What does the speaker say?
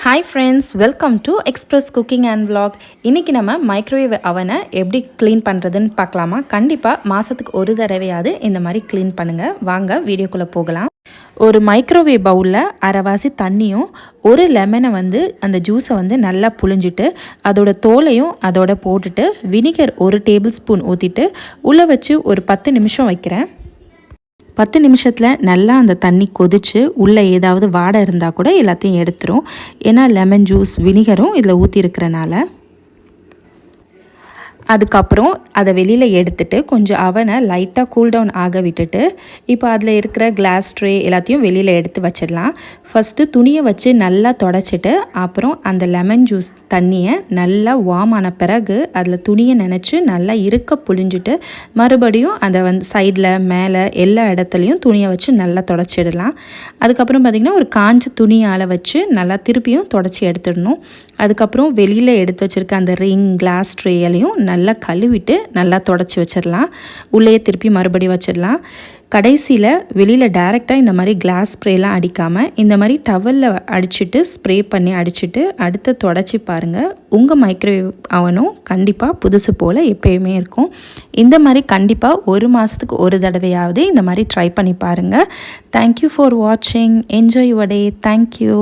Hi friends, welcome to express cooking and vlog. இன்றைக்கி நம்ம microwave அவனை எப்படி க்ளீன் பண்ணுறதுன்னு பார்க்கலாமா? கண்டிப்பாக மாதத்துக்கு ஒரு தடவையாவது இந்த மாதிரி க்ளீன் பண்ணுங்கள். வாங்க வீடியோக்குள்ளே போகலாம். ஒரு மைக்ரோவேவ் பவுலில் அரைவாசி தண்ணியும் ஒரு லெமனை அந்த ஜூஸை நல்லா புழிஞ்சிட்டு அதோட தோலையும் அதோட போட்டுட்டு வினிகர் 1 டேபிள் ஸ்பூன் ஊற்றிட்டு உள்ளே வச்சு ஒரு 10 நிமிஷம் வைக்கிறேன். 10 நிமிஷத்தில் நல்லா அந்த தண்ணி கொதித்து உள்ளே ஏதாவது வாடை இருந்தால் கூட எல்லாத்தையும் எடுத்துரும். ஏன்னா லெமன் ஜூஸ் வினிகரும் இதில் ஊற்றிருக்கிறனால. அதுக்கப்புறம் அதை வெளியில் எடுத்துட்டு கொஞ்சம் அவனை லைட்டாக கூல் டவுன் ஆக விட்டுட்டு இப்போ அதில் இருக்கிற கிளாஸ் ட்ரே எல்லாத்தையும் வெளியில் எடுத்து வச்சிடலாம். ஃபஸ்ட்டு துணியை வச்சு நல்லா தொடச்சிட்டு அப்புறம் அந்த லெமன் ஜூஸ் தண்ணியை நல்லா வார்ம் ஆன பிறகு அதில் துணியை நினச்சி நல்லா இருக்க புழிஞ்சிட்டு மறுபடியும் அதை சைடில் மேலே எல்லா இடத்துலையும் துணியை வச்சு நல்லா தொடச்சிடலாம். அதுக்கப்புறம் பார்த்திங்கன்னா ஒரு காஞ்ச துணியால் வச்சு நல்லா திருப்பியும் தொடச்சி எடுத்துடணும். அதுக்கப்புறம் வெளியில் எடுத்து வச்சுருக்க அந்த ரிங் கிளாஸ் ட்ரேயலையும் நல்லா கழுவிட்டு நல்லா தொடச்சி வச்சிடலாம். உள்ளேயே திருப்பி மறுபடியும் வச்சிடலாம். கடைசியில் வெளியில் டைரெக்டாக இந்த மாதிரி கிளாஸ் ஸ்ப்ரேலாம் அடிக்காமல் இந்த மாதிரி டவலில் அடிச்சுட்டு ஸ்ப்ரே பண்ணி அடிச்சுட்டு அடுத்து தொடச்சி பாருங்கள். உங்கள் மைக்ரோவேவ் அவனும் கண்டிப்பாக புதுசு போல் எப்போயுமே இருக்கும். இந்த மாதிரி கண்டிப்பாக ஒரு மாதத்துக்கு ஒரு தடவையாவது இந்த மாதிரி ட்ரை பண்ணி பாருங்கள். தேங்க்யூ ஃபார் வாட்சிங். Enjoy your day. தேங்க்யூ.